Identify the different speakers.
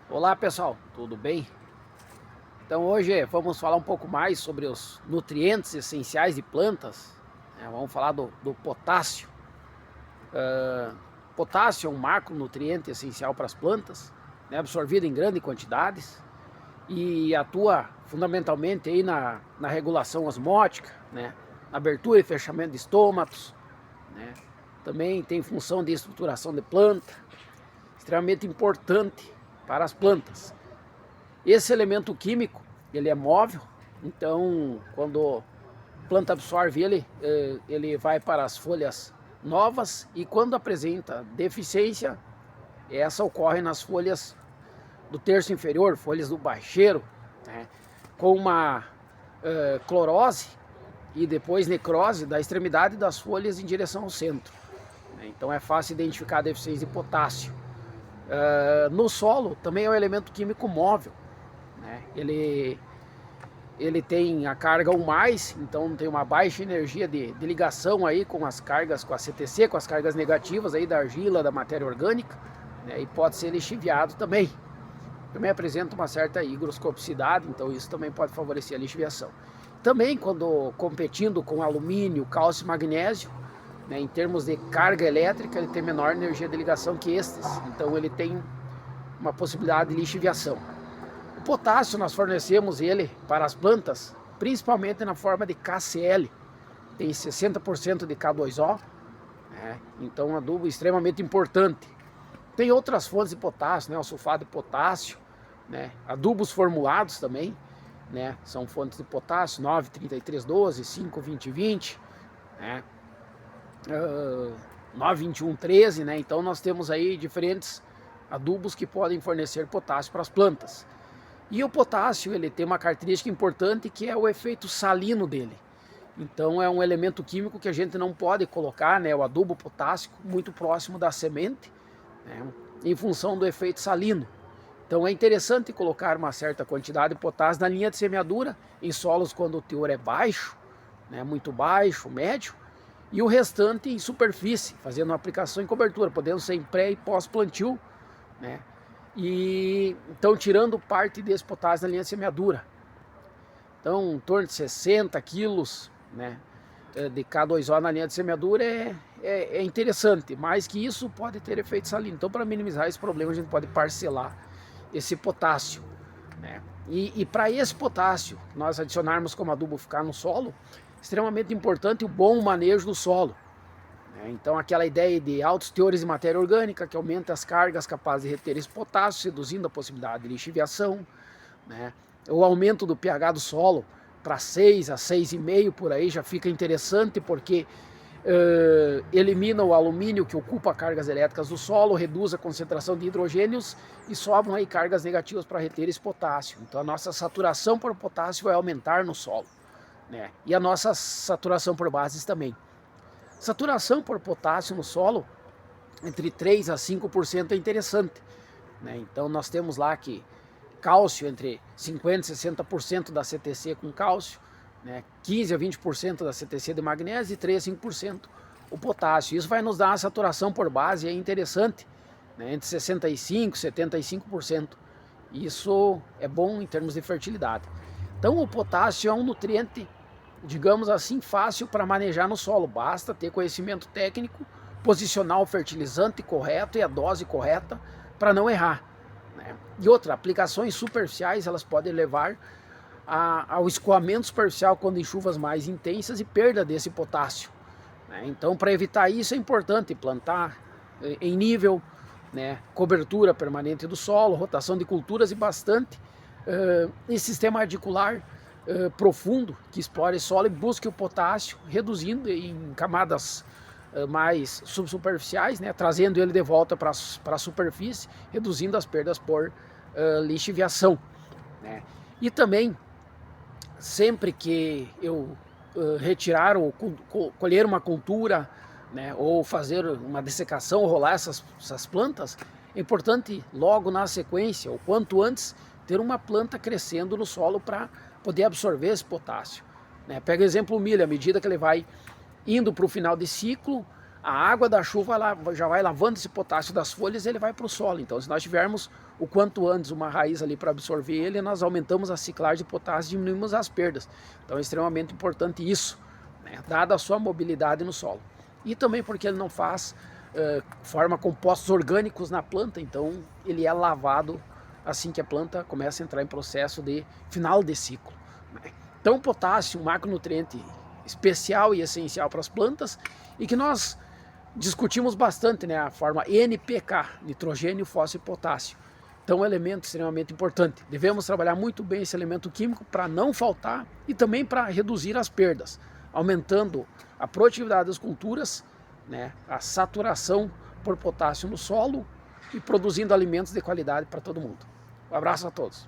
Speaker 1: Olá pessoal, tudo bem? Então hoje vamos falar um pouco mais sobre os nutrientes essenciais de plantas, né? Vamos falar do potássio. Potássio é um macronutriente essencial para as plantas, né? Absorvido em grandes quantidades e atua fundamentalmente aí na regulação osmótica, né? Na abertura e fechamento de estômatos, né? Também tem função de estruturação de planta, extremamente importante para as plantas. Esse elemento químico, ele é móvel, então quando a planta absorve ele, ele vai para as folhas novas e quando apresenta deficiência, essa ocorre nas folhas do terço inferior, folhas do baixeiro, né, com uma clorose e depois necrose da extremidade das folhas em direção ao centro. Então é fácil identificar a deficiência de potássio. No solo também é um elemento químico móvel, né? Ele tem a carga 1+, então tem uma baixa energia de ligação aí com as cargas, com a CTC, com as cargas negativas aí da argila, da matéria orgânica, né? E pode ser lixiviado também. Também apresenta uma certa higroscopicidade, então isso também pode favorecer a lixiviação. Também quando competindo com alumínio, cálcio e magnésio, né, em termos de carga elétrica, ele tem menor energia de ligação que estes, então ele tem uma possibilidade de lixiviação. O potássio nós fornecemos ele para as plantas, principalmente na forma de KCl, tem 60% de K2O, né? Então um adubo extremamente importante. Tem outras fontes de potássio, né? O sulfato de potássio, né? Adubos formulados também, né? São fontes de potássio 9,33,12, 5,20,20, né? 9,21,13, né? Então nós temos aí diferentes adubos que podem fornecer potássio para as plantas. E o potássio, ele tem uma característica importante que é o efeito salino dele. Então é um elemento químico que a gente não pode colocar, né, o adubo potássico muito próximo da semente, né, em função do efeito salino. Então é interessante colocar uma certa quantidade de potássio na linha de semeadura, em solos quando o teor é baixo, né, muito baixo, médio, e o restante em superfície, fazendo uma aplicação em cobertura, podendo ser em pré e pós-plantio, né? E então tirando parte desse potássio na linha de semeadura. Então, em torno de 60 quilos, né, de K2O na linha de semeadura é interessante, mas que isso pode ter efeito salino. Então, para minimizar esse problema, a gente pode parcelar esse potássio, né? E para esse potássio, nós adicionarmos como adubo ficar no solo, extremamente importante o bom manejo do solo. Então aquela ideia de altos teores de matéria orgânica que aumenta as cargas capazes de reter esse potássio, reduzindo a possibilidade de lixiviação, né? O aumento do pH do solo para 6 a 6,5 por aí já fica interessante porque elimina o alumínio que ocupa cargas elétricas do solo, reduz a concentração de hidrogênios e sobram aí cargas negativas para reter esse potássio. Então a nossa saturação por potássio vai aumentar no solo, né? E a nossa saturação por bases também. Saturação por potássio no solo entre 3 a 5% é interessante, né? Então nós temos lá que cálcio entre 50% e 60% da CTC com cálcio, né? 15 a 20% da CTC de magnésio e 3 a 5% o potássio. Isso vai nos dar uma saturação por base interessante, né? Entre 65% e 75%. Isso é bom em termos de fertilidade. Então o potássio é um nutriente, digamos assim, fácil para manejar no solo. Basta ter conhecimento técnico, posicionar o fertilizante correto e a dose correta para não errar, né? E outra, aplicações superficiais, elas podem levar ao escoamento superficial quando em chuvas mais intensas e perda desse potássio, né? Então, para evitar isso, é importante plantar em nível, né, cobertura permanente do solo, rotação de culturas e bastante em sistema radicular profundo que explore solo e busque o potássio, reduzindo em camadas mais subsuperficiais, né, trazendo ele de volta para a superfície, reduzindo as perdas por lixiviação, né. E também, sempre que eu retirar ou colher uma cultura, né, ou fazer uma dessecação, rolar essas plantas, é importante logo na sequência, ou quanto antes, ter uma planta crescendo no solo para poder absorver esse potássio, né? Pega o exemplo o milho, à medida que ele vai indo para o final de ciclo, a água da chuva já vai lavando esse potássio das folhas e ele vai para o solo. Então, se nós tivermos o quanto antes uma raiz ali para absorver ele, nós aumentamos a ciclagem de potássio e diminuímos as perdas. Então é extremamente importante isso, né, dada a sua mobilidade no solo. E também porque ele não forma compostos orgânicos na planta, então ele é lavado assim que a planta começa a entrar em processo de final de ciclo, né? Então o potássio, um macronutriente especial e essencial para as plantas, e que nós discutimos bastante, né, a forma NPK, nitrogênio, fósforo e potássio. Então, um elemento extremamente importante. Devemos trabalhar muito bem esse elemento químico para não faltar e também para reduzir as perdas, aumentando a produtividade das culturas, né, a saturação por potássio no solo e produzindo alimentos de qualidade para todo mundo. Um abraço a todos.